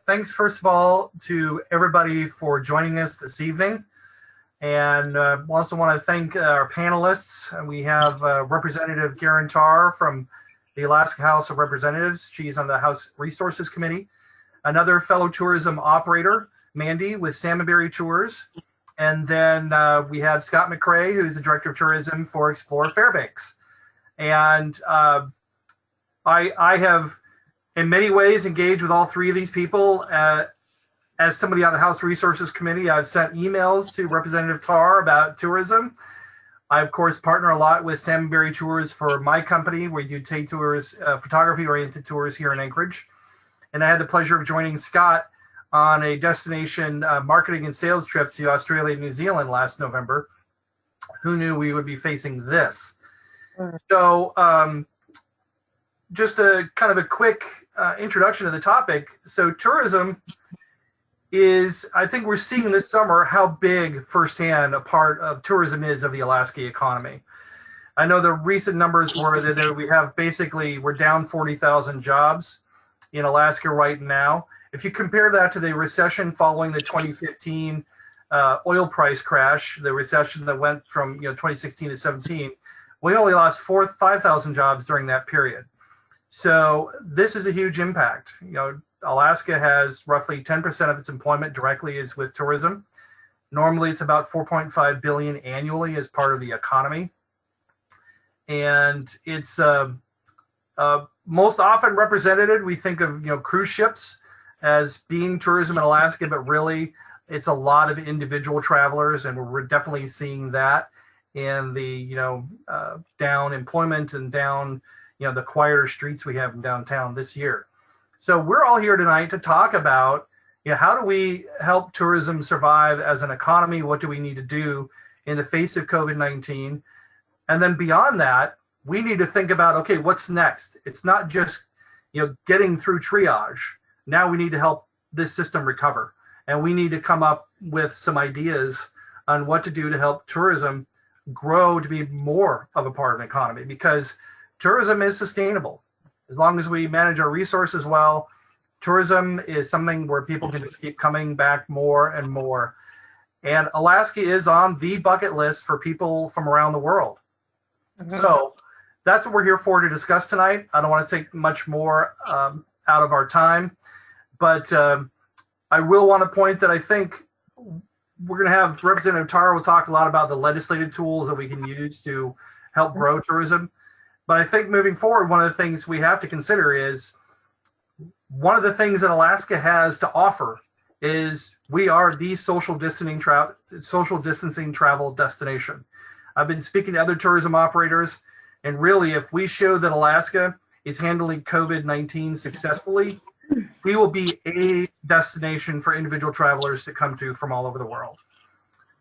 thanks first of all to everybody for joining us this evening. And also want to thank our panelists. We have Representative Geran Tarr from the Alaska House of Representatives. She's on the House Resources Committee. Another fellow tourism operator, Mandy with Salmon Berry Tours. And then we have Scott McCrea, who's the Director of Tourism for Explore Fairbanks. And I have, in many ways, engaged with all three of these people. As somebody on the House Resources Committee, I've sent emails to Representative Tarr about tourism. I, of course, partner a lot with Salmon Berry Tours for my company. We do day tours, photography-oriented tours here in Anchorage. And I had the pleasure of joining Scott on a destination marketing and sales trip to Australia and New Zealand last November. Who knew we would be facing this? So just a kind of a quick introduction to the topic. So tourism is, I think we're seeing this summer how big firsthand a part of tourism is of the Alaska economy. I know the recent numbers were that we have basically, we're down 40,000 jobs in Alaska right now. If you compare that to the recession following the 2015 oil price crash, the recession that went from 2016 to 17, we only lost 5,000 jobs during that period. So this is a huge impact. Alaska has roughly 10% of its employment directly is with tourism. Normally it's about 4.5 billion annually as part of the economy. And it's most often represented, we think of cruise ships as being tourism in Alaska, but really it's a lot of individual travelers, and we're definitely seeing that in the down employment and down the quieter streets we have in downtown this year. So we're all here tonight to talk about how do we help tourism survive as an economy? What do we need to do in the face of COVID-19? And then beyond that, we need to think about, okay, what's next? It's not just getting through triage. Now we need to help this system recover, and we need to come up with some ideas on what to do to help tourism grow to be more of a part of an economy, because tourism is sustainable. As long as we manage our resources well, tourism is something where people can just keep coming back more and more. And Alaska is on the bucket list for people from around the world. So that's what we're here for to discuss tonight. I don't want to take much more out of our time, but I will want to point that I think we're going to have Representative Tarr will talk a lot about the legislative tools that we can use to help grow tourism. But I think moving forward, one of the things we have to consider is one of the things that Alaska has to offer is we are the social distancing travel destination. I've been speaking to other tourism operators, and really, if we show that Alaska is handling COVID-19 successfully, we will be a destination for individual travelers to come to from all over the world.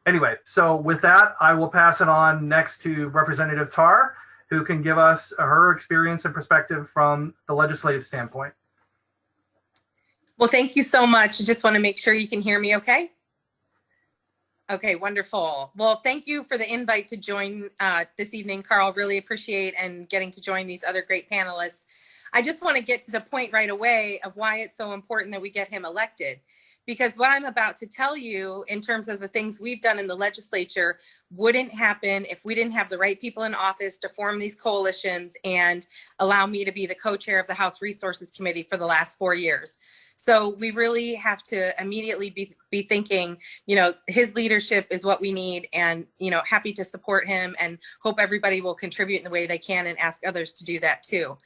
Anyway, so with that, I will pass it on next to Representative Tarr, who can give us her experience and perspective from the legislative standpoint. Well, thank you so much. I just want to make sure you can hear me okay? Okay, wonderful. Well, thank you for the invite to join this evening, Carl. Really appreciate and getting to join these other great panelists. I just want to get to the point right away of why it's so important that we get him elected. Because what I'm about to tell you in terms of the things we've done in the legislature wouldn't happen if we didn't have the right people in office to form these coalitions and allow me to be the co-chair of the House Resources Committee for the last 4 years. So we really have to immediately be thinking, his leadership is what we need, and, happy to support him and hope everybody will contribute in the way they can and ask others to do that too.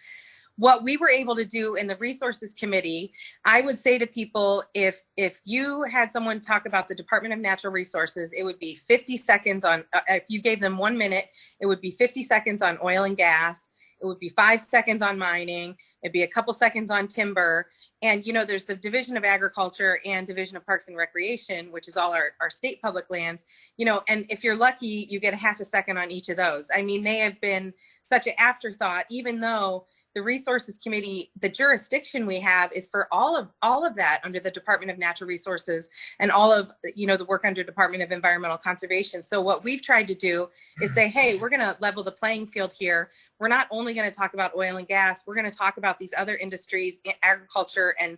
What we were able to do in the Resources Committee, I would say to people, if you had someone talk about the Department of Natural Resources, it would be 50 seconds on, if you gave them 1 minute, it would be 50 seconds on oil and gas. It would be 5 seconds on mining. It'd be a couple seconds on timber. And, there's the Division of Agriculture and Division of Parks and Recreation, which is all our state public lands, and if you're lucky, you get a half a second on each of those. I mean, they have been such an afterthought, even though the Resources Committee, the jurisdiction we have is for all of that under the Department of Natural Resources and all of the work under Department of Environmental Conservation. So what we've tried to do is say, hey, we're going to level the playing field here. we're not only going to talk about oil and gas, we're going to talk about these other industries, agriculture and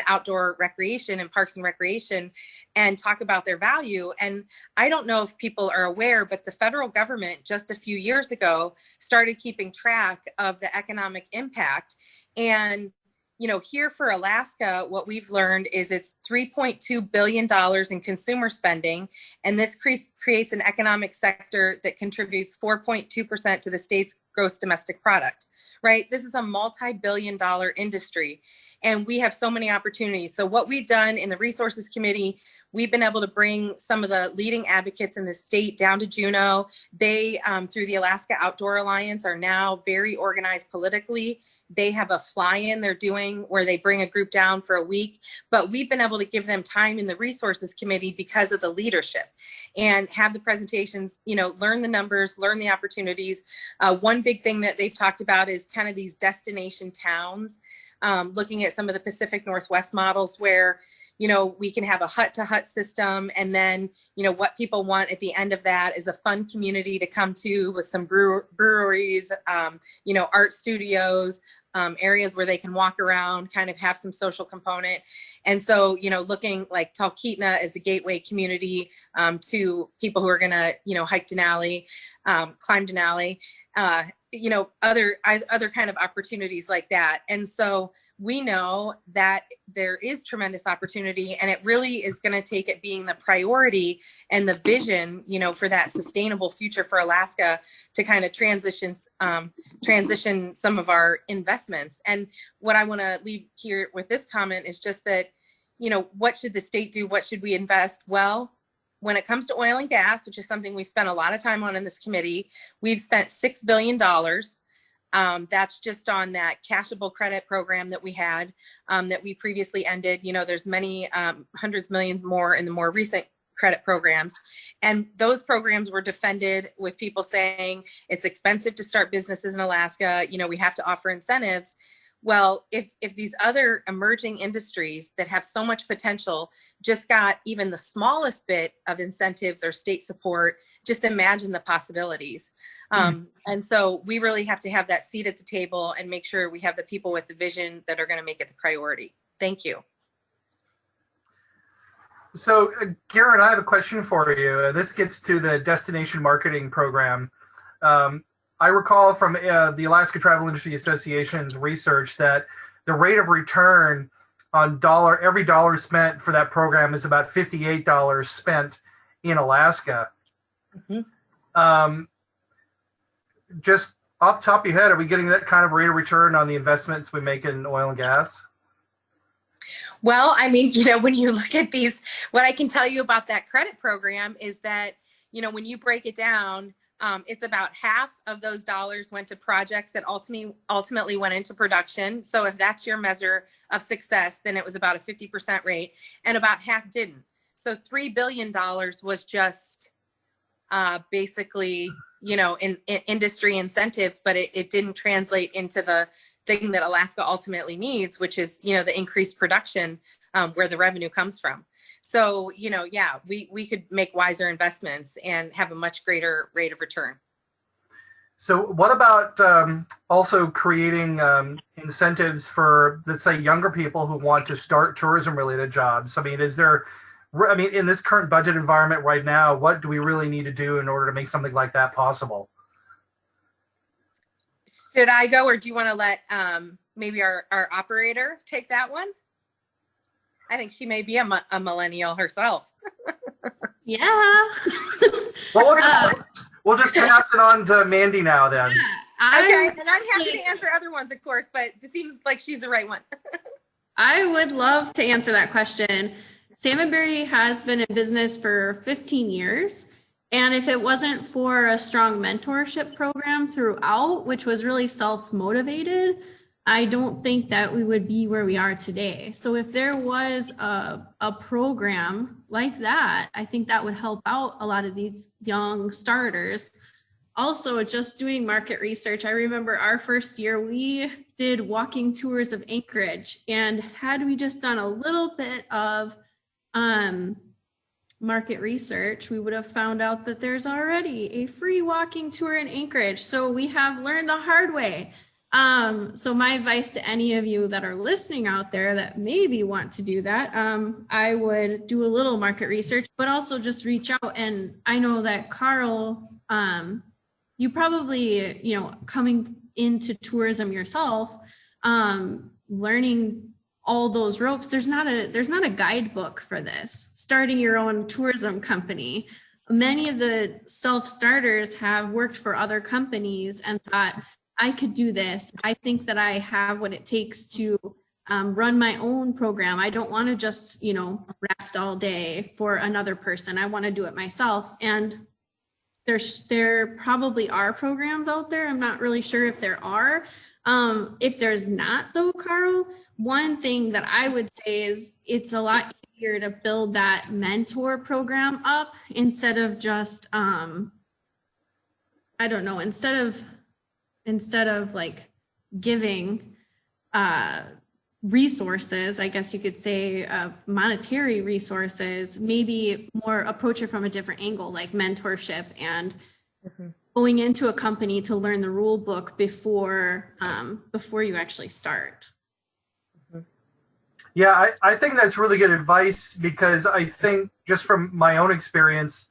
outdoor recreation and parks and recreation, and talk about their value. And I don't know if people are aware, but the federal government just a few years ago started keeping track of the economic impact. And here for Alaska, what we've learned is it's $3.2 billion in consumer spending, and this creates an economic sector that contributes 4.2% to the state's gross domestic product, right? This is a multi-billion-dollar industry, and we have so many opportunities. So what we've done in the Resources Committee, we've been able to bring some of the leading advocates in the state down to Juneau. They, through the Alaska Outdoor Alliance, are now very organized politically. They have a fly-in they're doing where they bring a group down for a week, but we've been able to give them time in the Resources Committee because of the leadership and have the presentations, learn the numbers, learn the opportunities. One big thing that they've talked about is kind of these destination towns, looking at some of the Pacific Northwest models where we can have a hut-to-hut system, and then, what people want at the end of that is a fun community to come to with some breweries, art studios, areas where they can walk around, kind of have some social component. And so, looking like Talkeetna as the gateway community to people who are going to, hike Denali, climb Denali, other kind of opportunities like that. And so we know that there is tremendous opportunity, and it really is going to take it being the priority and the vision, for that sustainable future for Alaska to kind of transition some of our investments. And what I want to leave here with this comment is just that, what should the state do? What should we invest? Well, when it comes to oil and gas, which is something we've spent a lot of time on in this committee, we've spent $6 billion. That's just on that cashable credit program that we had, that we previously ended. There's many hundreds of millions more in the more recent credit programs. And those programs were defended with people saying it's expensive to start businesses in Alaska. We have to offer incentives. Well, if these other emerging industries that have so much potential just got even the smallest bit of incentives or state support, just imagine the possibilities. And so we really have to have that seat at the table and make sure we have the people with the vision that are going to make it the priority. Thank you. So, Geran, I have a question for you. This gets to the destination marketing program. I recall from the Alaska Travel Industry Association's research that the rate of return on every dollar spent for that program is about $58 spent in Alaska. Mm-hmm. Just off the top of your head, are we getting that kind of rate of return on the investments we make in oil and gas? Well, I mean, when you look at these, what I can tell you about that credit program is that, when you break it down, it's about half of those dollars went to projects that ultimately went into production. So if that's your measure of success, then it was about a 50% rate, and about half didn't. So $3 billion was just basically, in industry incentives, but it didn't translate into the thing that Alaska ultimately needs, which is, the increased production where the revenue comes from. So, we could make wiser investments and have a much greater rate of return. So what about also creating incentives for, let's say, younger people who want to start tourism-related jobs? I mean, in this current budget environment right now, what do we really need to do in order to make something like that possible? Should I go, or do you want to let maybe our operator take that one? I think she may be a millennial herself. Yeah. Well, we'll just pass it on to Mandy now then. Yeah, okay, and I'm happy to answer other ones, of course, but it seems like she's the right one. I would love to answer that question. Salmon Berry has been in business for 15 years. And if it wasn't for a strong mentorship program throughout, which was really self-motivated, I don't think that we would be where we are today. So if there was a program like that, I think that would help out a lot of these young starters. Also, just doing market research, I remember our first year, we did walking tours of Anchorage, and had we just done a little bit of market research, we would have found out that there's already a free walking tour in Anchorage. So we have learned the hard way. So my advice to any of you that are listening out there that maybe want to do that, I would do a little market research, but also just reach out. And I know that Carl, you probably, you know, coming into tourism yourself, learning all those ropes, there's not a guidebook for this. Starting your own tourism company. Many of the self-starters have worked for other companies and thought, I could do this. I think that I have what it takes to run my own program. I don't want to just, you know, raft all day for another person. I want to do it myself. And there probably are programs out there. I'm not really sure if there are. If there's not though, Carl, one thing that I would say is it's a lot easier to build that mentor program up instead of just, I don't know, instead of like giving resources, I guess you could say monetary resources, maybe more approach it from a different angle, like mentorship and going into a company to learn the rule book before you actually start. Yeah, I think that's really good advice, because I think just from my own experience,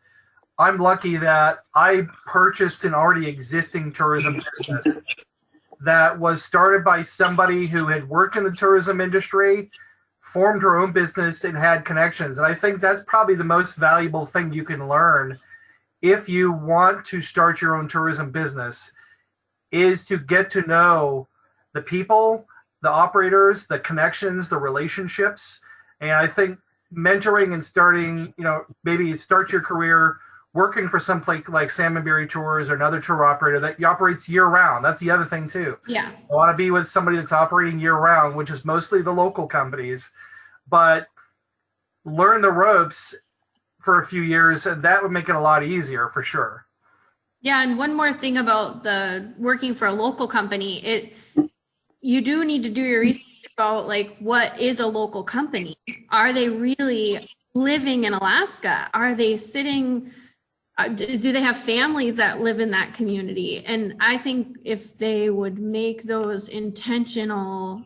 I'm lucky that I purchased an already existing tourism business that was started by somebody who had worked in the tourism industry, formed her own business, and had connections. And I think that's probably the most valuable thing you can learn if you want to start your own tourism business, is to get to know the people, the operators, the connections, the relationships. And I think mentoring and starting, you know, maybe start your career working for some place like Salmon Berry Tours or another tour operator that operates year round. That's the other thing too. Yeah. I want to be with somebody that's operating year round, which is mostly the local companies, but learn the ropes for a few years, and that would make it a lot easier for sure. Yeah, and one more thing about the working for a local company, you do need to do your research about like what is a local company. Are they really living in Alaska? Are they sitting? Do they have families that live in that community? And I think if they would make those intentional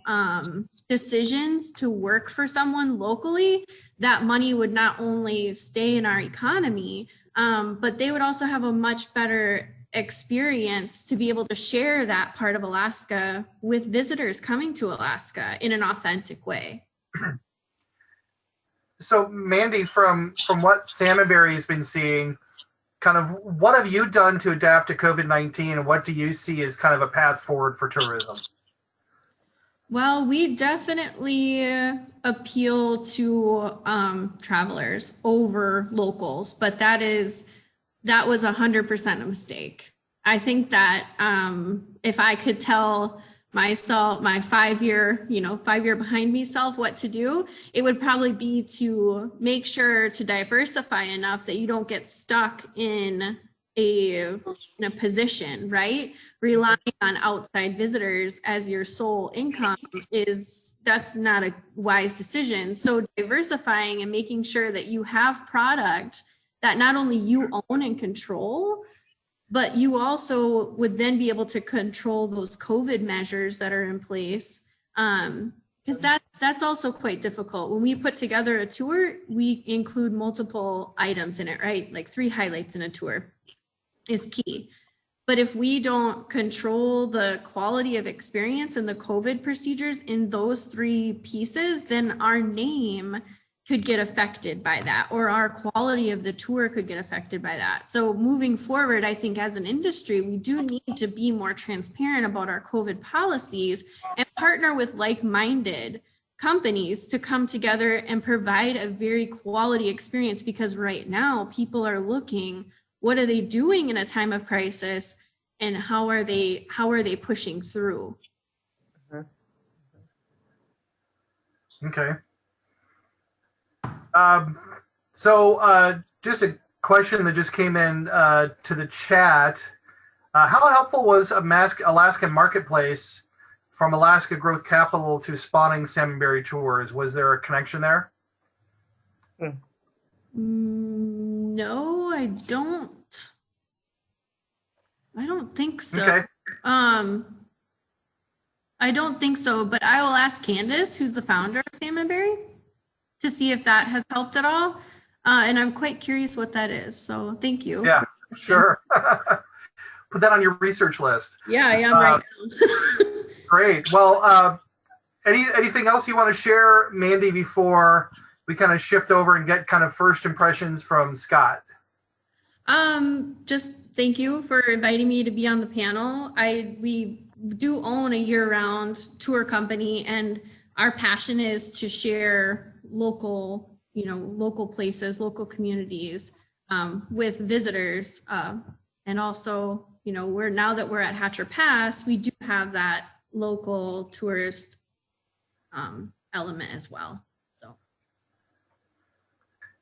decisions to work for someone locally, that money would not only stay in our economy, but they would also have a much better experience to be able to share that part of Alaska with visitors coming to Alaska in an authentic way. So Mandy, from what Salmon Berry has been seeing, kind of what have you done to adapt to COVID-19, and what do you see as kind of a path forward for tourism? Well, we definitely appeal to travelers over locals, but that was 100% a mistake. I think that if I could tell myself, my 5-year behind me self what to do, it would probably be to make sure to diversify enough that you don't get stuck in a position, right? Relying on outside visitors as your sole income that's not a wise decision. So diversifying and making sure that you have product that not only you own and control, but you also would then be able to control those COVID measures that are in place. Because that's also quite difficult. When we put together a tour, we include multiple items in it, right? Like 3 highlights in a tour is key. But if we don't control the quality of experience and the COVID procedures in those 3 pieces, then our name could get affected by that, or our quality of the tour could get affected by that. So moving forward, I think as an industry, we do need to be more transparent about our COVID policies and partner with like-minded companies to come together and provide a very quality experience, because right now people are looking, what are they doing in a time of crisis, and how are they pushing through? Okay. So just a question that just came in to the chat. How helpful was Alaska Marketplace from Alaska Growth Capital to spawning Salmon Berry Tours? Was there a connection there? No, I don't. I don't think so. Okay. I don't think so, but I will ask Candace, who's the founder of Salmon Berry, to see if that has helped at all. And I'm quite curious what that is. So thank you. Yeah, sure. Put that on your research list. Yeah, I am right now. Great. Well, anything else you want to share, Mandy, before we kind of shift over and get kind of first impressions from Scott? Just thank you for inviting me to be on the panel. We do own a year-round tour company, and our passion is to share local places, local communities with visitors. And also, now that we're at Hatcher Pass, we do have that local tourist element as well. So.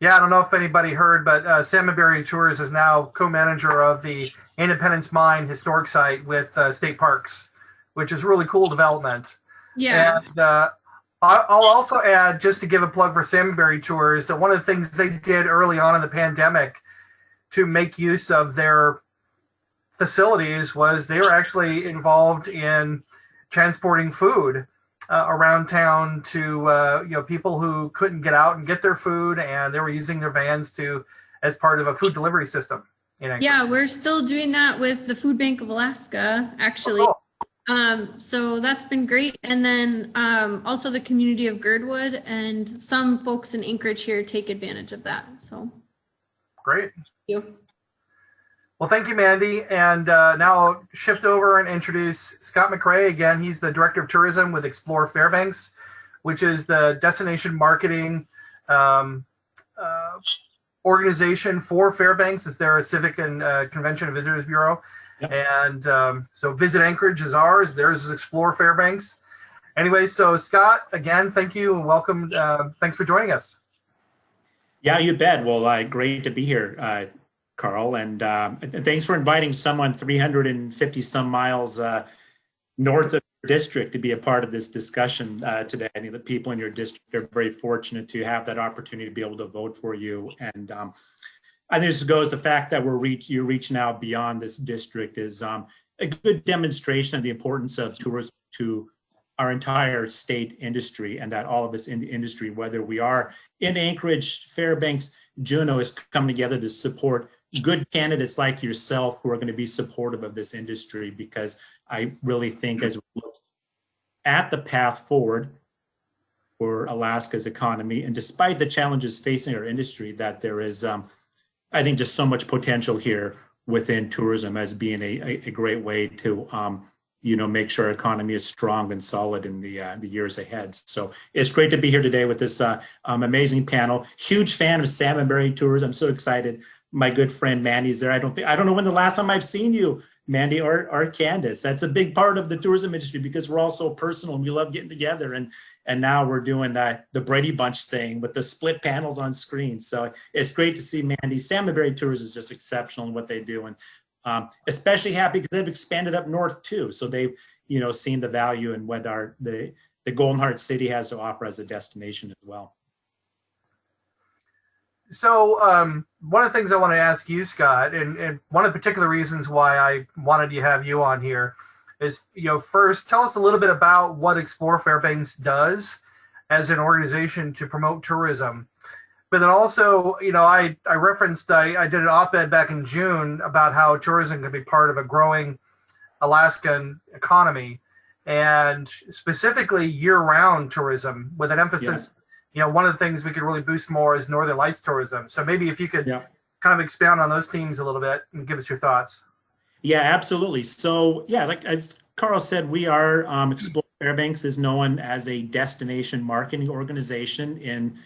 Yeah, I don't know if anybody heard, but Salmon Berry Tours is now co-manager of the Independence Mine historic site with State Parks, which is a really cool development. Yeah. And I'll also add, just to give a plug for Salmon Berry Tours, that one of the things they did early on in the pandemic to make use of their facilities was they were actually involved in transporting food around town to people who couldn't get out and get their food, and they were using their vans as part of a food delivery system. Yeah, we're still doing that with the Food Bank of Alaska, actually. Oh, cool. So that's been great. And then also the community of Girdwood, and some folks in Anchorage here take advantage of that. So Great. thank you. Well, thank you, Mandy. And now I'll shift over and introduce Scott McCrea again. He's the Director of Tourism with Explore Fairbanks, which is the destination marketing organization for Fairbanks. It's their Civic and Convention and Visitors Bureau. Yep. And so Visit Anchorage is ours. Theirs is Explore Fairbanks. Anyway, so Scott, again, thank you and welcome. Thanks for joining us. Yeah, you bet. Well, great to be here, Carl, and thanks for inviting someone 350 some miles north of your district to be a part of this discussion today. I think the people in your district are very fortunate to have that opportunity to be able to vote for you. And I think this goes the fact that you're reaching out beyond this district is a good demonstration of the importance of tourism to our entire state industry, and that all of us in the industry, whether we are in Anchorage, Fairbanks, Juneau, is coming together to support good candidates like yourself who are going to be supportive of this industry, because I really think as we look at the path forward for Alaska's economy, and despite the challenges facing our industry, that there is, I think, just so much potential here within tourism as being a great way to make sure our economy is strong and solid in the years ahead. So it's great to be here today with this amazing panel. Huge fan of Salmon Berry Tours. I'm so excited. My good friend Mandy's there. I don't know when the last time I've seen you, Mandy or Candace. That's a big part of the tourism industry because we're all so personal and we love getting together. And now we're doing the Brady Bunch thing with the split panels on screen. So it's great to see Mandy. Salmon Berry Tours is just exceptional in what they do. And especially happy because they've expanded up north too. So they've, seen the value in what the Golden Heart City has to offer as a destination as well. So one of the things I want to ask you, Scott, and one of the particular reasons why I wanted to have you on here is, first tell us a little bit about what Explore Fairbanks does as an organization to promote tourism. But then also, I referenced, I did an op-ed back in June about how tourism can be part of a growing Alaskan economy, and specifically year-round tourism with an emphasis. Yeah. One of the things we could really boost more is Northern Lights tourism. So maybe if you could kind of expound on those themes a little bit and give us your thoughts. Yeah, absolutely. So like as Carl said, we are Explore Fairbanks is known as a destination marketing organization.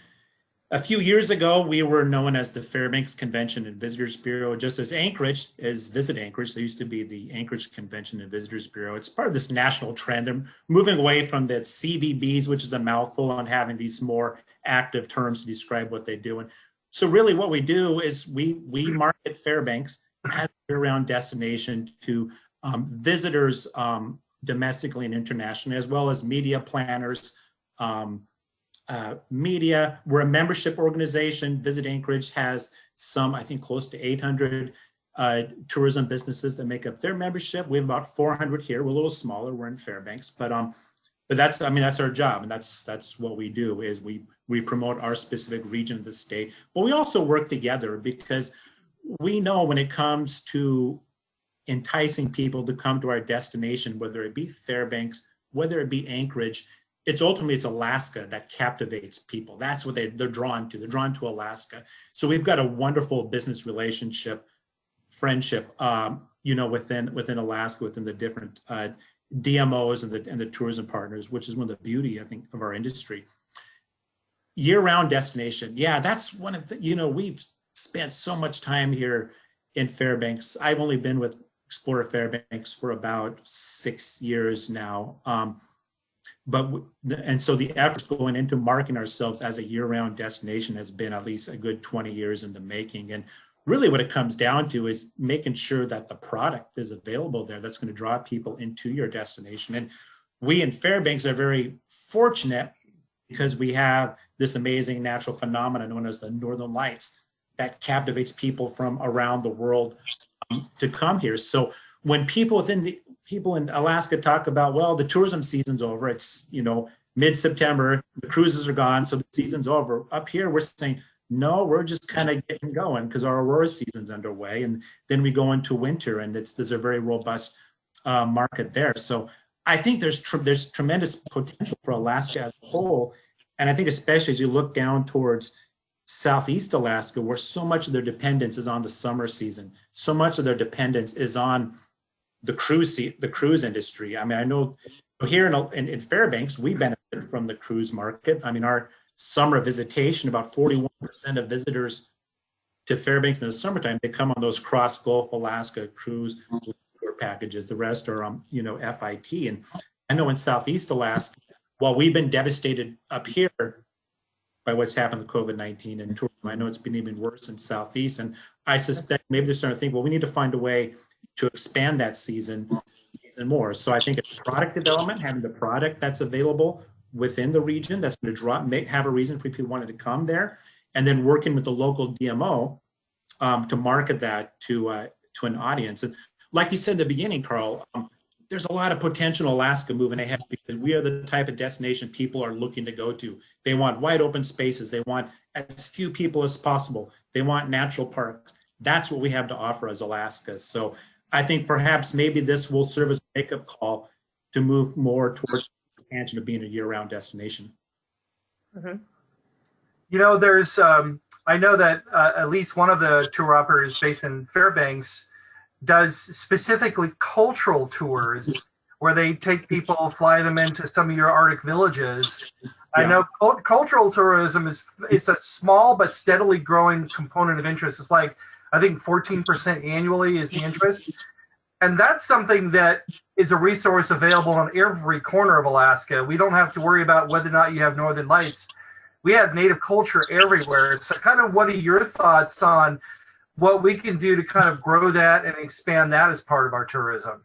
A few years ago, we were known as the Fairbanks Convention and Visitors Bureau, just as Anchorage is Visit Anchorage. There used to be the Anchorage Convention and Visitors Bureau. It's part of this national trend. They're moving away from the CVBs, which is a mouthful, on having these more active terms to describe what they do. And so really what we do is we market Fairbanks as a year-round destination to visitors domestically and internationally, as well as media planners, media. We're a membership organization. Visit Anchorage has some, I think, close to 800 tourism businesses that make up their membership. We have about 400 here. We're a little smaller. We're in Fairbanks, but that's, I mean, that's our job, and that's what we do, is we promote our specific region of the state. But we also work together, because we know when it comes to enticing people to come to our destination, whether it be Fairbanks, whether it be Anchorage, it's Alaska that captivates people. That's what they're drawn to. They're drawn to Alaska. So we've got a wonderful business relationship, friendship, within Alaska, within the different DMOs and the tourism partners, which is one of the beauty, I think, of our industry. Year-round destination. Yeah, that's one of the, we've spent so much time here in Fairbanks. I've only been with Explore Fairbanks for about 6 years now. So the efforts going into marketing ourselves as a year-round destination has been at least a good 20 years in the making. And really what it comes down to is making sure that the product is available there that's going to draw people into your destination. And we in Fairbanks are very fortunate, because we have this amazing natural phenomenon known as the Northern Lights that captivates people from around the world to come here. So when people in Alaska talk about, well, the tourism season's over, it's, mid-September, the cruises are gone, so the season's over. Up here, we're saying, no, we're just kind of getting going, because our Aurora season's underway, and then we go into winter, and there's a very robust market there. So I think there's tremendous potential for Alaska as a whole, and I think especially as you look down towards Southeast Alaska, where so much of their dependence is on the summer season, so much of their dependence is on the cruise industry. I mean, I know here in Fairbanks, we benefit from the cruise market. I mean, our summer visitation, about 41% of visitors to Fairbanks in the summertime, they come on those cross Gulf Alaska cruise tour packages. The rest are FIT. And I know in Southeast Alaska, while we've been devastated up here by what's happened with COVID-19 and tourism, I know it's been even worse in Southeast. And I suspect maybe they're starting to think, well, we need to find a way to expand that season more. So I think it's product development, having the product that's available within the region that's going to have a reason for people wanting to come there, and then working with the local DMO to market that to an audience. And like you said in the beginning, Carl, there's a lot of potential in Alaska moving ahead, because we are the type of destination people are looking to go to. They want wide open spaces. They want as few people as possible. They want natural parks. That's what we have to offer as Alaska. So I think perhaps maybe this will serve as a wake-up call to move more towards the expansion of being a year-round destination. Mm-hmm. There's, I know that at least one of the tour operators based in Fairbanks does specifically cultural tours, where they take people, fly them into some of your Arctic villages. Yeah. I know cultural tourism is a small but steadily growing component of interest. It's like, I think 14% annually is the interest. And that's something that is a resource available on every corner of Alaska. We don't have to worry about whether or not you have northern lights. We have native culture everywhere. So kind of what are your thoughts on what we can do to kind of grow that and expand that as part of our tourism?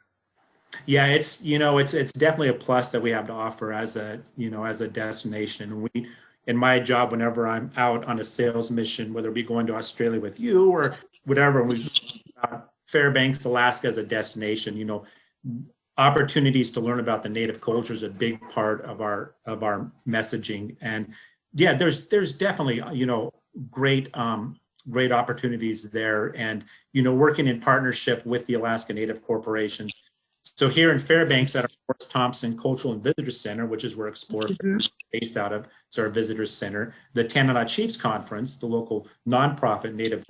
Yeah, it's definitely a plus that we have to offer as a destination. In my job, whenever I'm out on a sales mission, whether it be going to Australia with you or whatever, Fairbanks, Alaska as a destination, opportunities to learn about the native culture is a big part of our messaging. And yeah, there's definitely great opportunities there, and working in partnership with the Alaska Native corporations. So here in Fairbanks at our Forrest Thompson Cultural and Visitor Center, which is where Explore is based out of, it's our visitors center, the Tanana Chiefs Conference, the local nonprofit Native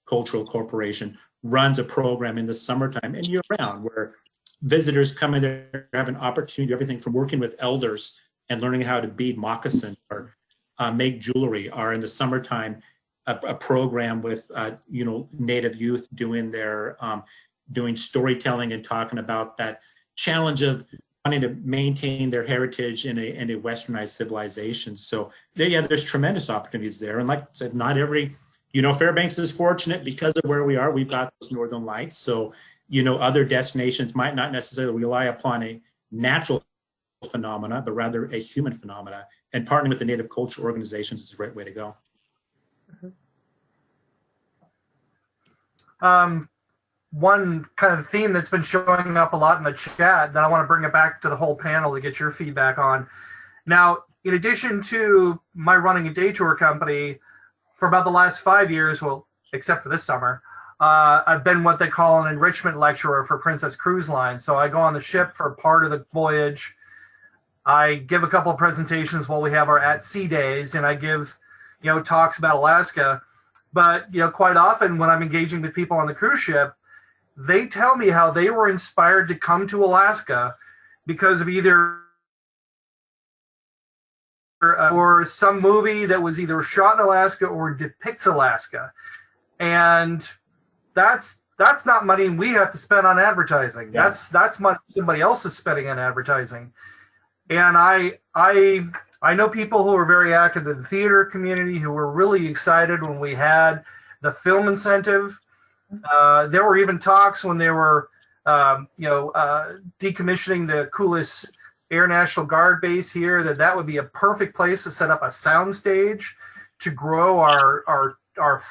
cultural corporation, runs a program in the summertime and year-round where visitors come in there, have an opportunity, everything from working with elders and learning how to bead moccasins or make jewelry, or in the summertime, a program with Native youth doing their doing storytelling and talking about that challenge of wanting to maintain their heritage in a westernized civilization. So there's tremendous opportunities there. And like I said, not every, Fairbanks is fortunate because of where we are. We've got those northern lights. So, other destinations might not necessarily rely upon a natural phenomena, but rather a human phenomena. And partnering with the native culture organizations is a great way to go. One kind of theme that's been showing up a lot in the chat that I want to bring it back to the whole panel to get your feedback on. Now, in addition to my running a day tour company for about the last 5 years, well, except for this summer, I've been what they call an enrichment lecturer for Princess Cruise Line. So I go on the ship for part of the voyage. I give a couple of presentations while we have our at-sea days, and I give, talks about Alaska. But, quite often when I'm engaging with people on the cruise ship, they tell me how they were inspired to come to Alaska because of either or some movie that was either shot in Alaska or depicts Alaska. And that's not money we have to spend on advertising. Yeah. That's money somebody else is spending on advertising. And I know people who are very active in the theater community who were really excited when we had the film incentive. There were even talks when they were, decommissioning the Coulis Air National Guard base here, that would be a perfect place to set up a sound stage to grow our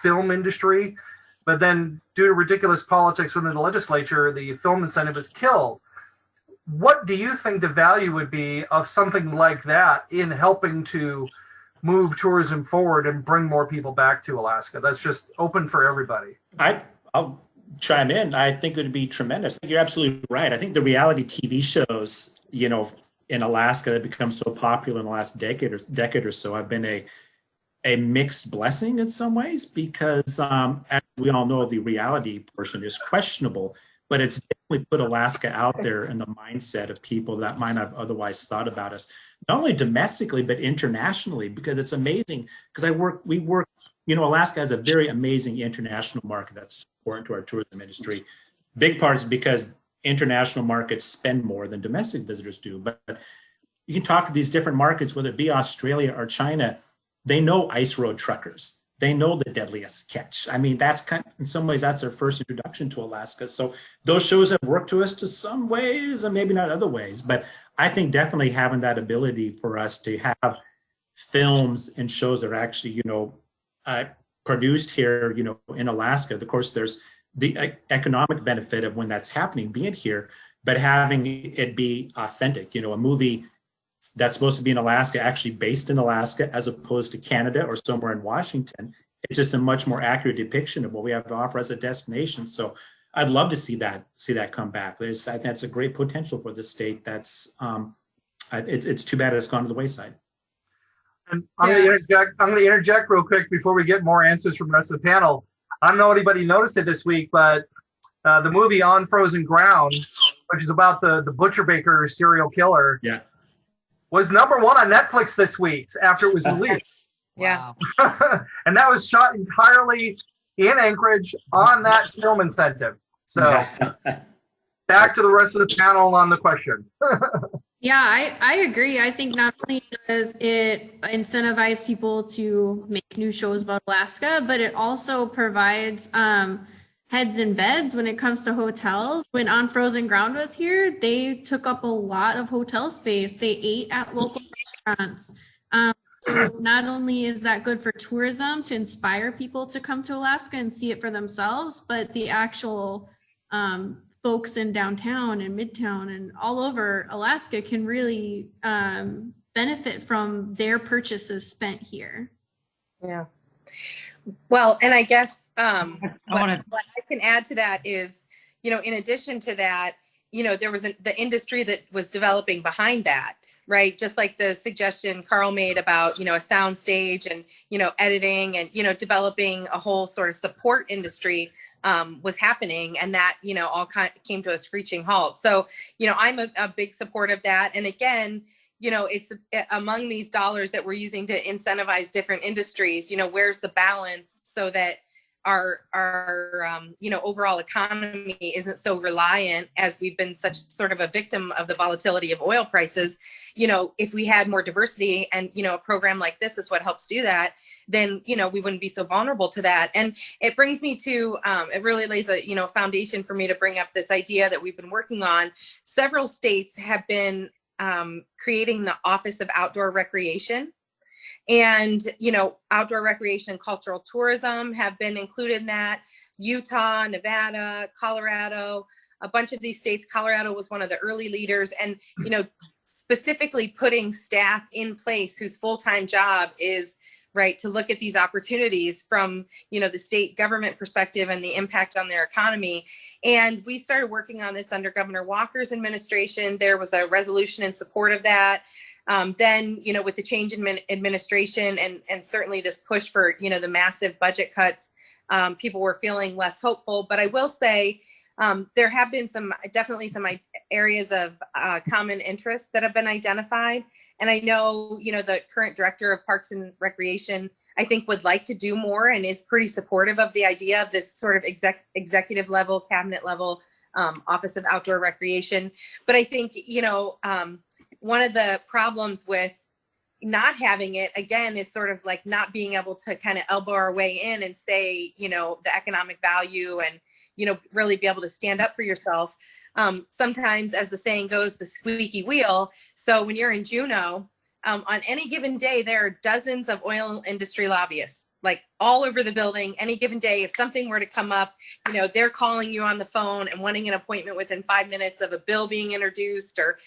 film industry. But then due to ridiculous politics within the legislature, the film incentive is killed. What do you think the value would be of something like that in helping to move tourism forward and bring more people back to Alaska? That's just open for everybody. I'll chime in. I think it would be tremendous. You're absolutely right. I think the reality TV shows, in Alaska that become so popular in the last decade or so have been a mixed blessing in some ways because, as we all know, the reality portion is questionable, but it's definitely put Alaska out there in the mindset of people that might not have otherwise thought about us, not only domestically, but internationally, because it's amazing because we work, Alaska has a very amazing international market that's important to our tourism industry. Big part is because international markets spend more than domestic visitors do. But you can talk to these different markets, whether it be Australia or China, they know ice road truckers. They know the deadliest catch. I mean, in some ways, that's their first introduction to Alaska. So those shows have worked to us to some ways and maybe not other ways. But I think definitely having that ability for us to have films and shows that are actually, produced here, in Alaska. Of course, there's the economic benefit of when that's happening, being here, but having it be authentic, a movie that's supposed to be in Alaska, actually based in Alaska, as opposed to Canada or somewhere in Washington. It's just a much more accurate depiction of what we have to offer as a destination. So I'd love to see that come back. I think that's a great potential for the state. That's it's too bad it's gone to the wayside. And I'm going to interject real quick before we get more answers from the rest of the panel. I don't know anybody noticed it this week, but the movie On Frozen Ground, which is about the butcher baker serial killer, was #1 on Netflix this week after it was released. Yeah. And that was shot entirely in Anchorage on that film incentive. So back to the rest of the panel on the question. Yeah, I agree. I think not only does it incentivize people to make new shows about Alaska, but it also provides heads and beds when it comes to hotels. When On Frozen Ground was here, they took up a lot of hotel space. They ate at local restaurants. So not only is that good for tourism to inspire people to come to Alaska and see it for themselves, but the actual folks in downtown and midtown and all over Alaska can really benefit from their purchases spent here. Yeah. Well, and I guess what I can add to that is, in addition to that, there was the industry that was developing behind that, right? Just like the suggestion Carl made about, a sound stage and, editing and, developing a whole sort of support industry was happening, and that, all came to a screeching halt. So, I'm a big support of that. And again, it's among these dollars that we're using to incentivize different industries, where's the balance so that our overall economy isn't so reliant, as we've been such sort of a victim of the volatility of oil prices. If we had more diversity and, a program like this is what helps do that, then, we wouldn't be so vulnerable to that. And it brings me to, it really lays a, foundation for me to bring up this idea that we've been working on. Several states have been creating the Office of Outdoor Recreation. And, outdoor recreation and cultural tourism have been included in that. Utah, Nevada, Colorado, a bunch of these states. Colorado was one of the early leaders, and, specifically putting staff in place whose full-time job is to look at these opportunities from, the state government perspective and the impact on their economy. And we started working on this under Governor Walker's administration. There was a resolution in support of that. Then, with the change in administration and certainly this push for, the massive budget cuts, people were feeling less hopeful. But I will say there have been definitely some areas of common interest that have been identified. And I know, the current director of Parks and Recreation, I think, would like to do more and is pretty supportive of the idea of this sort of executive level, cabinet level Office of Outdoor Recreation. But I think, one of the problems with not having it, again, is sort of like not being able to kind of elbow our way in and say, the economic value and, really be able to stand up for yourself. Sometimes, as the saying goes, the squeaky wheel. So when you're in Juneau, on any given day, there are dozens of oil industry lobbyists, like all over the building. Any given day, if something were to come up, they're calling you on the phone and wanting an appointment within 5 minutes of a bill being introduced or,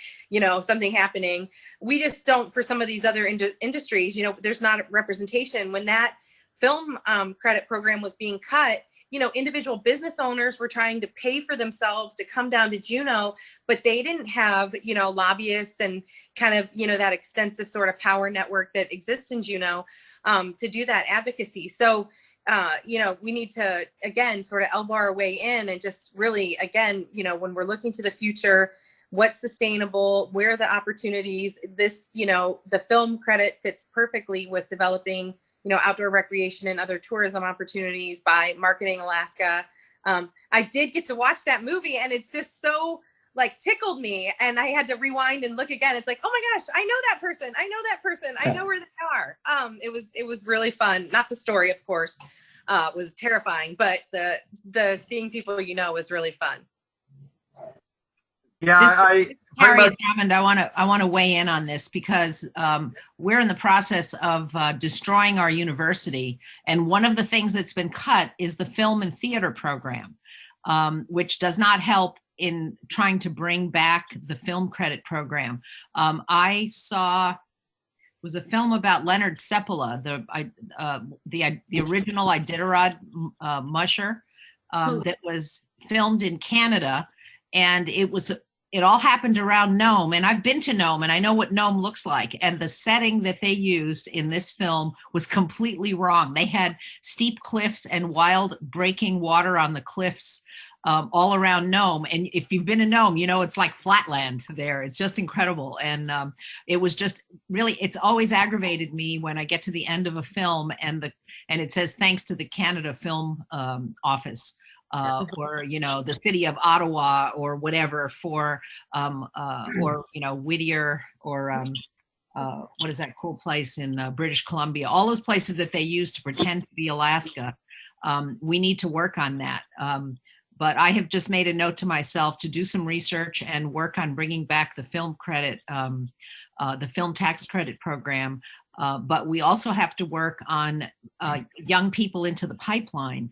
something happening. We just don't, for some of these other industries, there's not representation. When that film credit program was being cut, individual business owners were trying to pay for themselves to come down to Juneau, but they didn't have, lobbyists and kind of, that extensive sort of power network that exists in Juneau to do that advocacy. So, we need to, again, sort of elbow our way in and just really, again, when we're looking to the future, what's sustainable, where are the opportunities, this, the film credit fits perfectly with developing outdoor recreation and other tourism opportunities by Marketing Alaska. I did get to watch that movie and it's just so tickled me. And I had to rewind and look again. It's like, oh my gosh, I know that person. I know that person. I know where they are. It was really fun. Not the story, of course, was terrifying, but the seeing people, was really fun. Yeah, Terry and Hammond, I want to weigh in on this because we're in the process of destroying our university, and one of the things that's been cut is the film and theater program, which does not help in trying to bring back the film credit program. I saw it was a film about Leonard Seppala, the original Iditarod musher that was filmed in Canada. And it all happened around Nome, and I've been to Nome and I know what Nome looks like. And the setting that they used in this film was completely wrong. They had steep cliffs and wild breaking water on the cliffs all around Nome. And if you've been to Nome, it's like flatland there. It's just incredible. And it was just really, it's always aggravated me when I get to the end of a film and it says, thanks to the Canada Film Office. Or the city of Ottawa or whatever for or Whittier or what is that cool place in British Columbia, all those places that they use to pretend to be Alaska. We need to work on that, but I have just made a note to myself to do some research and work on bringing back the film credit, the film tax credit program. But we also have to work on young people into the pipeline.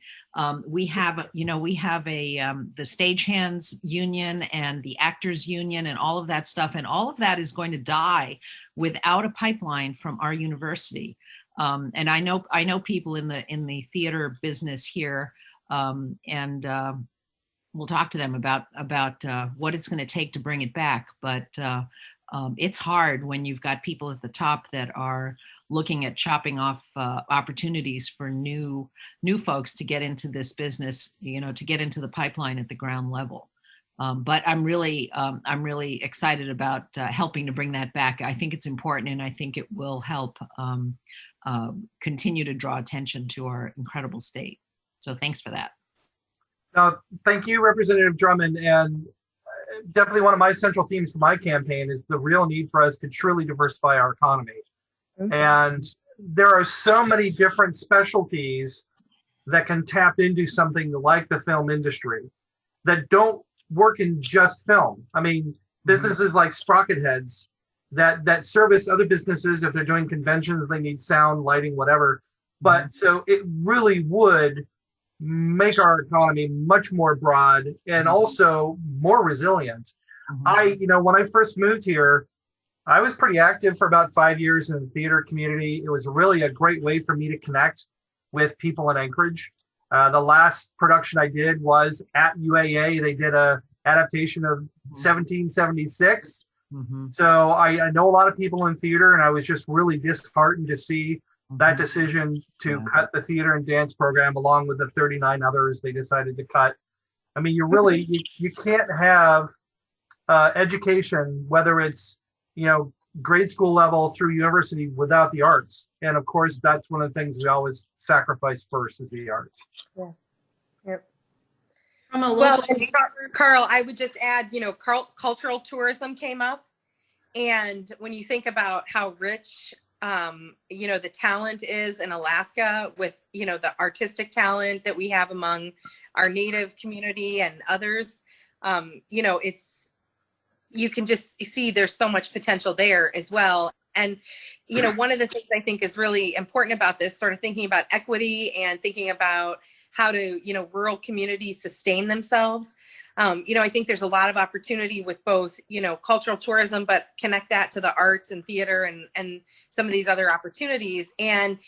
We have a the stagehands union and the actors union and all of that stuff, and all of that is going to die without a pipeline from our university. And I know people in the theater business here, and we'll talk to them about what it's going to take to bring it back. But it's hard when you've got people at the top that are looking at chopping off opportunities for new folks to get into this business, to get into the pipeline at the ground level. But I'm really excited about helping to bring that back. I think it's important, and I think it will help continue to draw attention to our incredible state. So thanks for that. Thank you, Representative Drummond. And definitely one of my central themes for my campaign is the real need for us to truly diversify our economy. And there are so many different specialties that can tap into something like the film industry that don't work in just film. I mean, businesses like Sprocket Heads that service other businesses. If they're doing conventions, they need sound, lighting, whatever. But so it really would make our economy much more broad and also more resilient. When I first moved here, I was pretty active for about 5 years in the theater community. It was really a great way for me to connect with people in Anchorage. The last production I did was at UAA. They did a adaptation of 1776. So I know a lot of people in theater, and I was just really disheartened to see that decision to cut the theater and dance program along with the 39 others they decided to cut. I mean, you can't have education, whether it's grade school level through university, without the arts. And of course, that's one of the things we always sacrifice first is the arts. Yeah. Yep. From a Well, local, Carl, I would just add, cultural tourism came up. And when you think about how rich, the talent is in Alaska with, the artistic talent that we have among our native community and others, you can just see there's so much potential there as well. And, one of the things I think is really important about this, sort of thinking about equity and thinking about how to, rural communities sustain themselves. I think there's a lot of opportunity with both, cultural tourism, but connect that to the arts and theater and some of these other opportunities. And,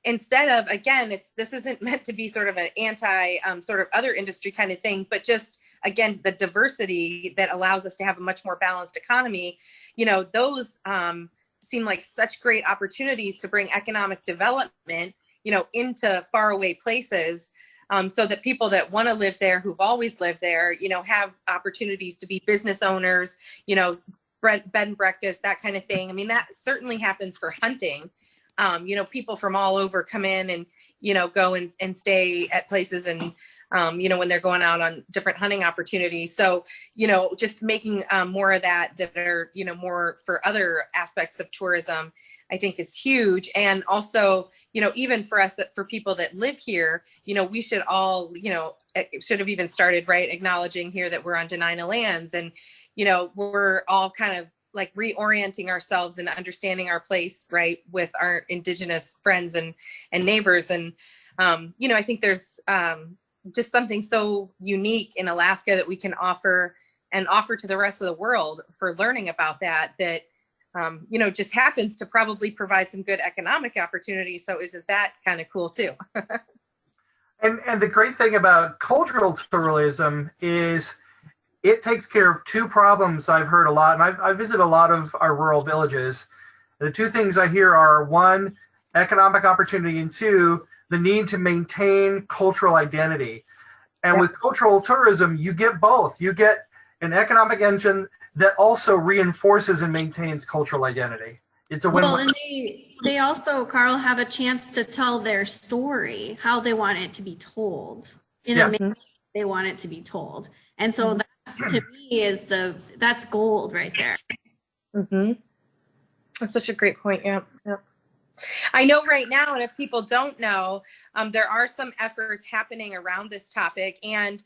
instead of, again, this isn't meant to be sort of an anti sort of other industry kind of thing, but just, again, the diversity that allows us to have a much more balanced economy, those seem like such great opportunities to bring economic development, into faraway places. So that people that want to live there, who've always lived there, have opportunities to be business owners, bed and breakfast, that kind of thing. I mean, that certainly happens for hunting. People from all over come in and, go and stay at places and, when they're going out on different hunting opportunities. So, just making more of that are, more for other aspects of tourism, I think is huge. And also, even for us, for people that live here, we should all, it should have even started, right, acknowledging here that we're on Dena'ina lands and, we're all kind of like reorienting ourselves and understanding our place, right, with our indigenous friends and neighbors. And, I think there's just something so unique in Alaska that we can offer to the rest of the world for learning about that, just happens to probably provide some good economic opportunities. So isn't that kind of cool too? And the great thing about cultural tourism is it takes care of two problems I've heard a lot. And I visit a lot of our rural villages. The two things I hear are, one, economic opportunity, and two, the need to maintain cultural identity. And with cultural tourism, you get both. You get an economic engine that also reinforces and maintains cultural identity. It's a win-win. well, and they also, Carl, have a chance to tell their story, how they want it to be told, in a manner they want it to be told. And so that's, to me, that's gold right there. Mm-hmm. That's such a great point. Yeah. I know right now, and if people don't know, there are some efforts happening around this topic. And,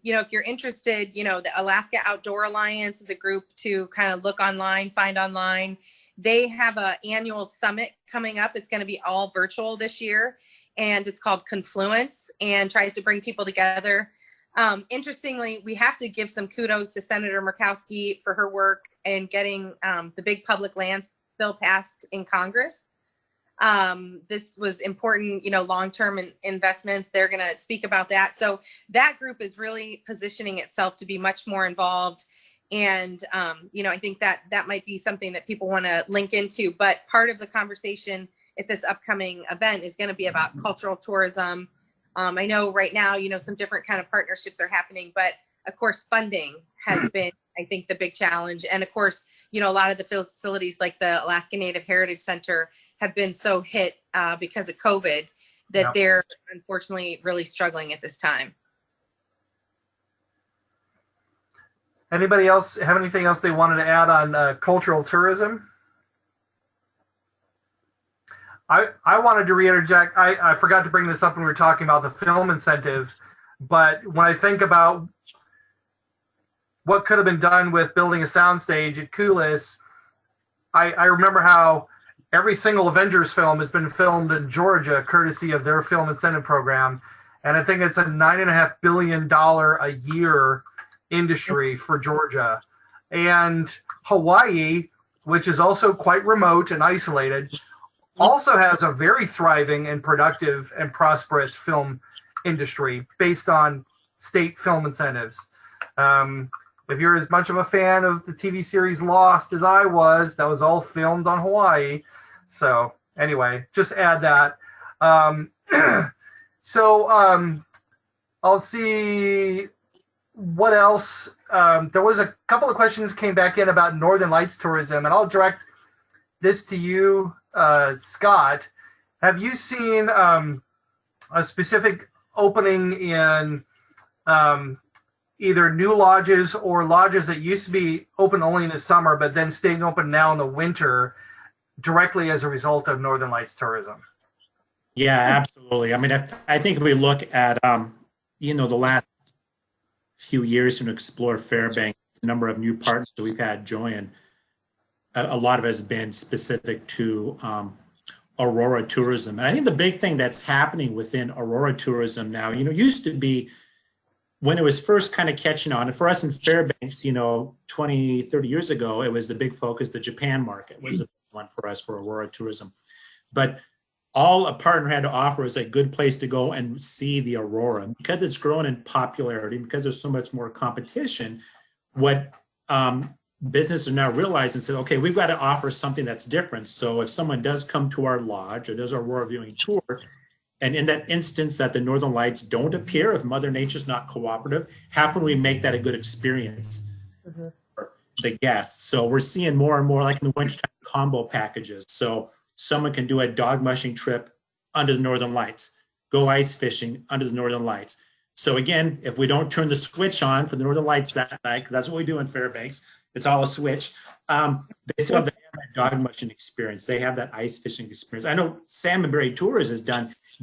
if you're interested, the Alaska Outdoor Alliance is a group to kind of look online, find online. They have an annual summit coming up. It's going to be all virtual this year. And it's called Confluence and tries to bring people together. Interestingly, we have to give some kudos to Senator Murkowski for her work in getting the big public lands bill passed in Congress. This was important, long-term investments. They're going to speak about that. So that group is really positioning itself to be much more involved. And, I think that might be something that people want to link into. But part of the conversation at this upcoming event is going to be about cultural tourism. I know right now, some different kind of partnerships are happening, but of course, funding has been, I think, the big challenge. And of course, a lot of the facilities like the Alaska Native Heritage Center have been so hit because of COVID that they're unfortunately really struggling at this time. Anybody else have anything else they wanted to add on cultural tourism? I wanted to reinterject. I forgot to bring this up when we were talking about the film incentive, but when I think about what could have been done with building a soundstage at Coulis. I remember how every single Avengers film has been filmed in Georgia, courtesy of their film incentive program. And I think it's a $9.5 billion a year industry for Georgia. And Hawaii, which is also quite remote and isolated, also has a very thriving and productive and prosperous film industry based on state film incentives. If you're as much of a fan of the TV series Lost as I was, that was all filmed on Hawaii. So anyway, just add that. I'll see what else. There was a couple of questions came back in about Northern Lights tourism, and I'll direct this to you, Scott. Have you seen a specific opening in either new lodges or lodges that used to be open only in the summer, but then staying open now in the winter directly as a result of Northern Lights tourism? Yeah, absolutely. I mean, I think if we look at, the last few years in Explore Fairbanks, the number of new partners that we've had join, a lot of it has been specific to Aurora Tourism. And I think the big thing that's happening within Aurora Tourism now, used to be when it was first kind of catching on, and for us in Fairbanks, 20, 30 years ago, it was the big focus. The Japan market was the one for us for Aurora Tourism. But all a partner had to offer is a good place to go and see the Aurora. Because it's grown in popularity, because there's so much more competition, what businesses are now realizing and said, okay, we've got to offer something that's different. So if someone does come to our lodge or does our Aurora viewing tour, and in that instance that the Northern Lights don't appear, if Mother Nature's not cooperative, how can we make that a good experience for the guests? So we're seeing more and more, like in the wintertime, combo packages. So someone can do a dog mushing trip under the Northern Lights, go ice fishing under the Northern Lights. So again, if we don't turn the switch on for the Northern Lights that night, because that's what we do in Fairbanks, it's all a switch. They still have that dog mushing experience. They have that ice fishing experience. I know Salmon Berry Tours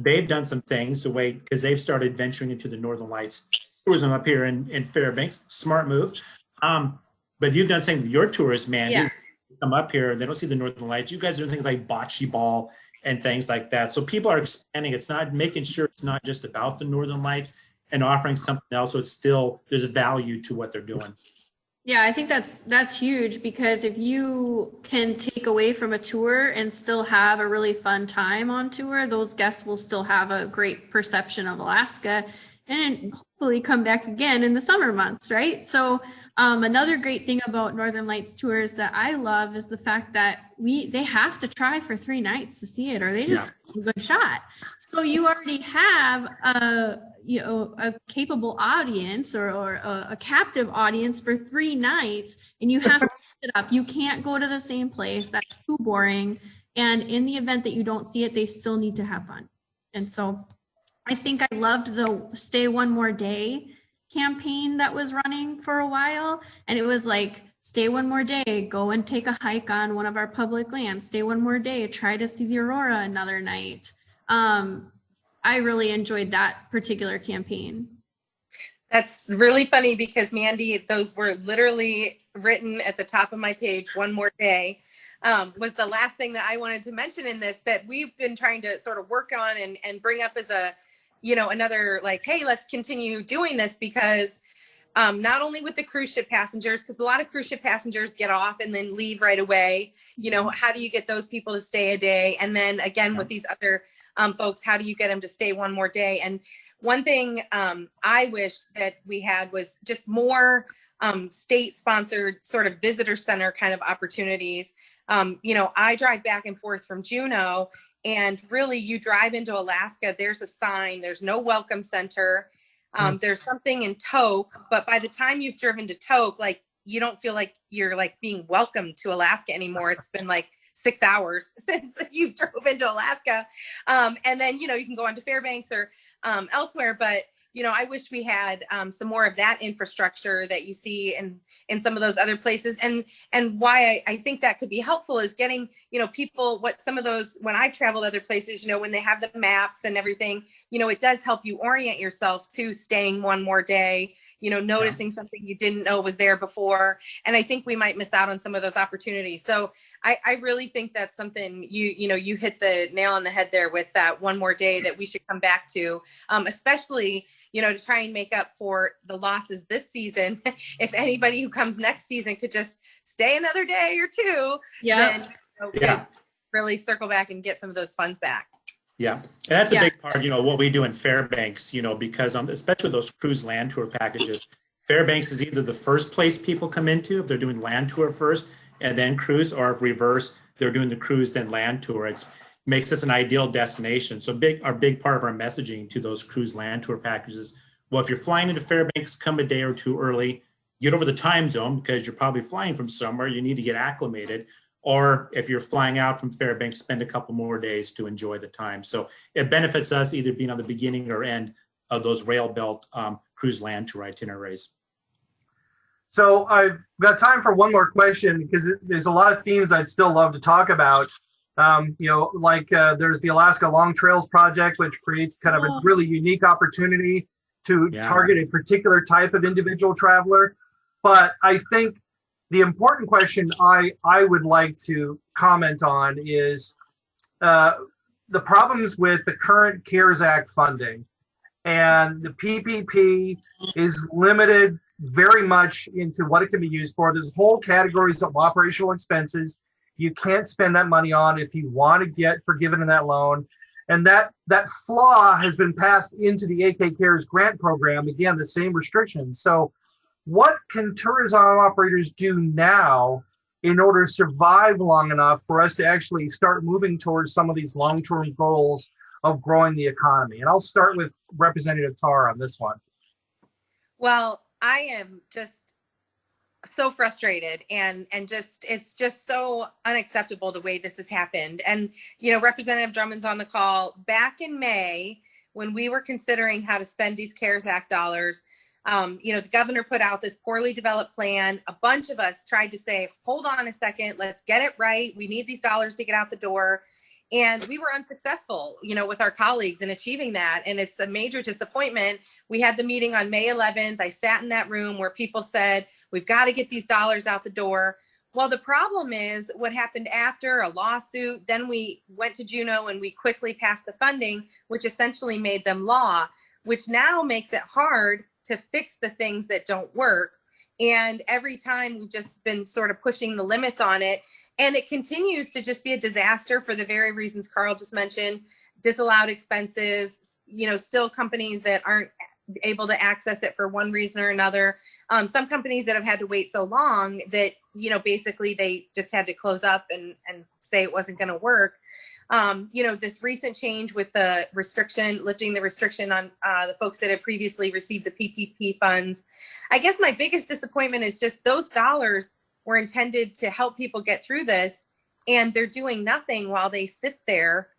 they've done some things the way, because they've started venturing into the Northern Lights tourism up here in Fairbanks. Smart move. But you've done things with your tours, man. Yeah. Come up here and they don't see the Northern Lights. You guys are doing things like bocce ball and things like that. So people are expanding. It's not making sure it's not just about the Northern Lights and offering something else. So it's still, there's a value to what they're doing. Yeah, I think that's huge, because if you can take away from a tour and still have a really fun time on tour, those guests will still have a great perception of Alaska and hopefully come back again in the summer months, right? So another great thing about Northern Lights tours that I love is the fact that they have to try for 3 nights to see it, or they just have a good shot. So you already have a capable audience or a captive audience for 3 nights, and you have to mix it up. You can't go to the same place. That's too boring. And in the event that you don't see it, they still need to have fun. And so I think I loved the Stay One More Day campaign that was running for a while. And it was like, stay one more day, go and take a hike on one of our public lands. Stay one more day, try to see the Aurora another night. I really enjoyed that particular campaign. That's really funny because, Mandy, those were literally written at the top of my page. One more day was the last thing that I wanted to mention in this, that we've been trying to sort of work on and bring up as a, another, like, hey, let's continue doing this, because not only with the cruise ship passengers, because a lot of cruise ship passengers get off and then leave right away. How do you get those people to stay a day? And then again, with these other folks, how do you get them to stay one more day? And one thing I wish that we had was just more state-sponsored sort of visitor center kind of opportunities. I drive back and forth from Juneau, and really you drive into Alaska, there's a sign, there's no welcome center. There's something in Tok, but by the time you've driven to Tok, like, you don't feel like you're like being welcomed to Alaska anymore. It's been like 6 hours since you drove into Alaska. And then, you can go on to Fairbanks or elsewhere, but I wish we had some more of that infrastructure that you see in some of those other places. And why I think that could be helpful is getting, people, what some of those, when I've traveled other places, when they have the maps and everything, it does help you orient yourself to staying one more day, noticing something you didn't know was there before. And I think we might miss out on some of those opportunities. So I really think that's something you hit the nail on the head there with that one more day that we should come back to, especially to try and make up for the losses this season. If anybody who comes next season could just stay another day or two, then could really circle back and get some of those funds back. Yeah, and that's a big part, what we do in Fairbanks, because especially those cruise land tour packages, Fairbanks is either the first place people come into if they're doing land tour first and then cruise, or if reverse, they're doing the cruise then land tour. It makes us an ideal destination. So our big part of our messaging to those cruise land tour packages, well, if you're flying into Fairbanks, come a day or two early, get over the time zone because you're probably flying from somewhere, you need to get acclimated. Or if you're flying out from Fairbanks, spend a couple more days to enjoy the time. So it benefits us either being on the beginning or end of those rail belt cruise land tour itineraries. So I've got time for one more question because there's a lot of themes I'd still love to talk about. There's the Alaska Long Trails Project, which creates kind of a really unique opportunity to target a particular type of individual traveler. But I think the important question I would like to comment on is the problems with the current CARES Act funding. And the PPP is limited very much into what it can be used for. There's whole categories of operational expenses you can't spend that money on if you want to get forgiven in that loan. And that flaw has been passed into the AK Cares grant program. Again, the same restrictions. So what can tourism operators do now in order to survive long enough for us to actually start moving towards some of these long-term goals of growing the economy? And I'll start with Representative Tarr on this one. Well, I am just so frustrated and it's just so unacceptable the way this has happened. And, Representative Drummond's on the call. Back in May, when we were considering how to spend these CARES Act dollars, the governor put out this poorly developed plan. A bunch of us tried to say, hold on a second, let's get it right. We need these dollars to get out the door. And we were unsuccessful, with our colleagues in achieving that. And it's a major disappointment. We had the meeting on May 11th. I sat in that room where people said, we've got to get these dollars out the door. Well, the problem is what happened after a lawsuit. Then we went to Juneau and we quickly passed the funding, which essentially made them law, which now makes it hard to fix the things that don't work. And every time we've just been sort of pushing the limits on it. And it continues to just be a disaster for the very reasons Carl just mentioned, disallowed expenses, still companies that aren't able to access it for one reason or another. Some companies that have had to wait so long that, basically they just had to close up and say it wasn't going to work. This recent change with the lifting the restriction on the folks that had previously received the PPP funds. I guess my biggest disappointment is just those dollars were intended to help people get through this, and they're doing nothing while they sit there.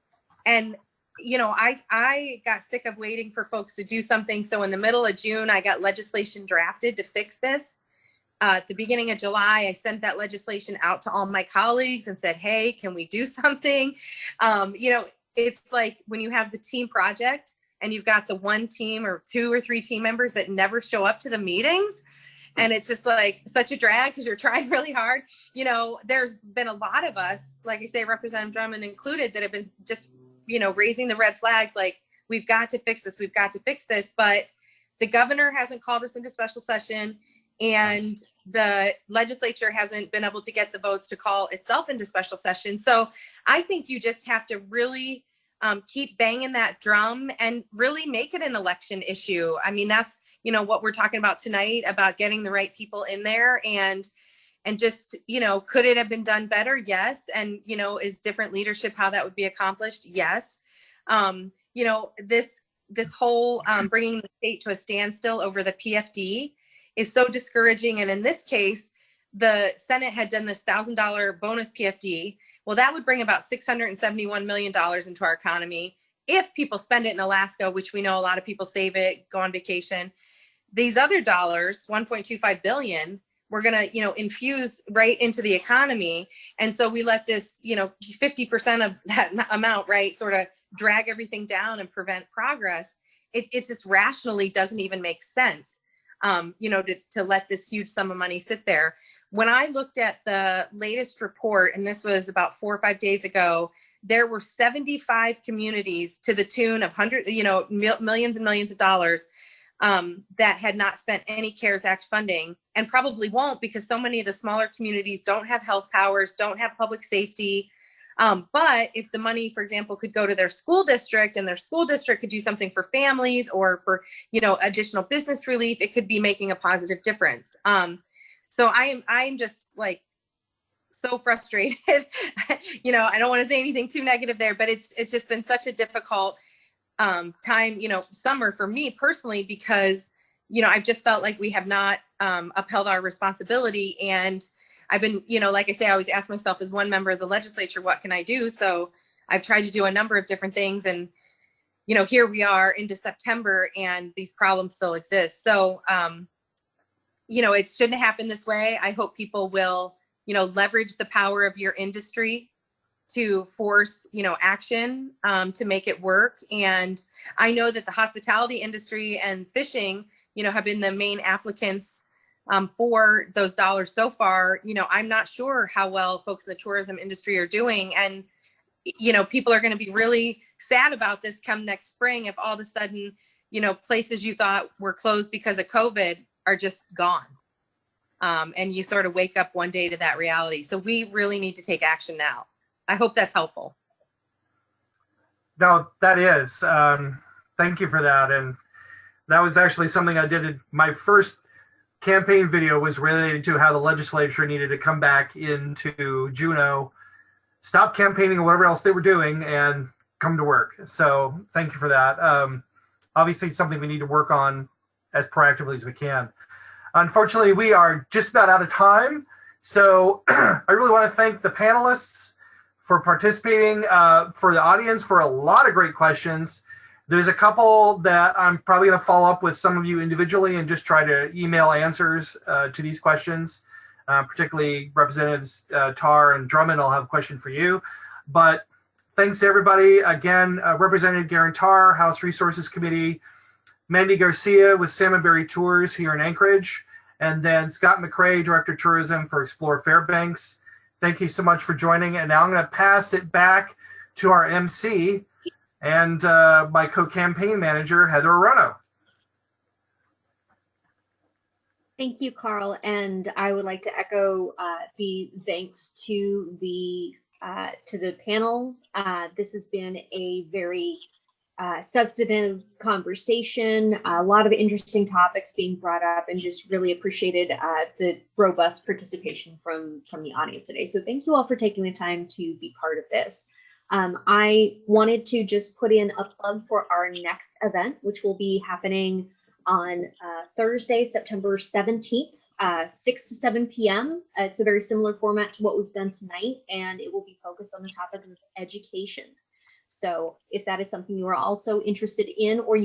And, I got sick of waiting for folks to do something. So in the middle of June, I got legislation drafted to fix this. At the beginning of July, I sent that legislation out to all my colleagues and said, hey, can we do something? It's like when you have the team project and you've got the one team or two or three team members that never show up to the meetings. And it's just like such a drag because you're trying really hard. There's been a lot of us, like I say, Representative Drummond included, that have been just, raising the red flags. Like, we've got to fix this. We've got to fix this. But the governor hasn't called us into special session, and the legislature hasn't been able to get the votes to call itself into special session. So I think you just have to really keep banging that drum and really make it an election issue. I mean, that's, what we're talking about tonight, about getting the right people in there and just, could it have been done better? Yes. And, is different leadership how that would be accomplished? Yes. This whole bringing the state to a standstill over the PFD is so discouraging. And in this case, the Senate had done this $1,000 bonus PFD. Well, that would bring about $671 million into our economy if people spend it in Alaska, which we know a lot of people save it, go on vacation. These other dollars, 1.25 billion, we're going to, infuse right into the economy. And so we let this, 50% of that amount, right, sort of drag everything down and prevent progress. It just rationally doesn't even make sense. to let this huge sum of money sit there. When I looked at the latest report, and this was about 4 or 5 days ago, there were 75 communities to the tune of millions and millions of dollars that had not spent any CARES Act funding, and probably won't, because so many of the smaller communities don't have health powers, don't have public safety. But if the money, for example, could go to their school district, and their school district could do something for families or for, additional business relief, it could be making a positive difference. So I'm just like so frustrated. I don't want to say anything too negative there, but it's just been such a difficult time, summer for me personally, because, I've just felt like we have not upheld our responsibility. And I've been, like I say, I always ask myself, as one member of the legislature, what can I do? So I've tried to do a number of different things. And, here we are into September and these problems still exist. So, it shouldn't happen this way. I hope people will, leverage the power of your industry to force, action to make it work. And I know that the hospitality industry and fishing, have been the main applicants for those dollars so far. I'm not sure how well folks in the tourism industry are doing. And, people are going to be really sad about this come next spring if all of a sudden, places you thought were closed because of COVID are just gone. And you sort of wake up one day to that reality. So we really need to take action now. I hope that's helpful. No, that is. Thank you for that. And that was actually something I did. My first campaign video was related to how the legislature needed to come back into Juneau, stop campaigning or whatever else they were doing, and come to work. So thank you for that. Obviously, something we need to work on as proactively as we can. Unfortunately, we are just about out of time. So I really want to thank the panelists for participating, for the audience for a lot of great questions. There's a couple that I'm probably going to follow up with some of you individually and just try to email answers to these questions. Particularly Representatives Tarr and Drummond, I'll have a question for you. But thanks to everybody. Again, Representative Geran Tarr, House Resources Committee, Mandy Garcia with Salmon Berry Tours here in Anchorage, and then Scott McCrea, Director of Tourism for Explore Fairbanks. Thank you so much for joining. And now I'm going to pass it back to our MC and my co-campaign manager, Heather Orono. Thank you, Carl. And I would like to echo the thanks to the panel. This has been a very substantive conversation, a lot of interesting topics being brought up, and just really appreciated the robust participation from the audience today. So thank you all for taking the time to be part of this. I wanted to just put in a plug for our next event, which will be happening on Thursday, September 17th, 6 to 7 p.m. It's a very similar format to what we've done tonight, and it will be focused on the topic of education. So if that is something you are also interested in, or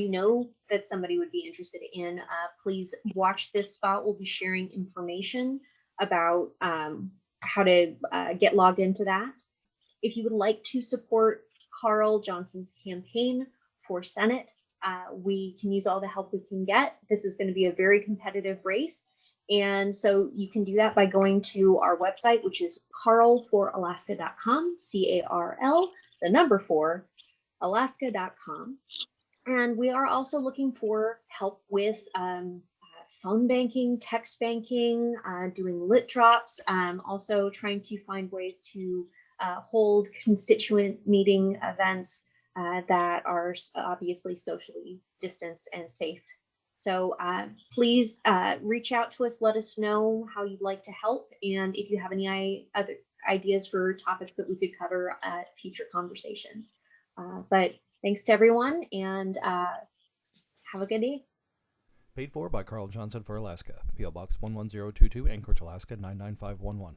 that somebody would be interested in, please watch this spot. We'll be sharing information about how to get logged into that. If you would like to support Carl Johnson's campaign for Senate, we can use all the help we can get. This is going to be a very competitive race. And so you can do that by going to our website, which is carl4alaska.com, CARL, the number 4, alaska.com. And we are also looking for help with phone banking, text banking, doing lit drops, also trying to find ways to hold constituent meeting events that are obviously socially distanced and safe. So please reach out to us, let us know how you'd like to help, and if you have any other ideas for topics that we could cover at future conversations. But thanks to everyone, and have a good day. Paid for by Carl Johnson for Alaska. P.O. Box 11022, Anchorage, Alaska 99511.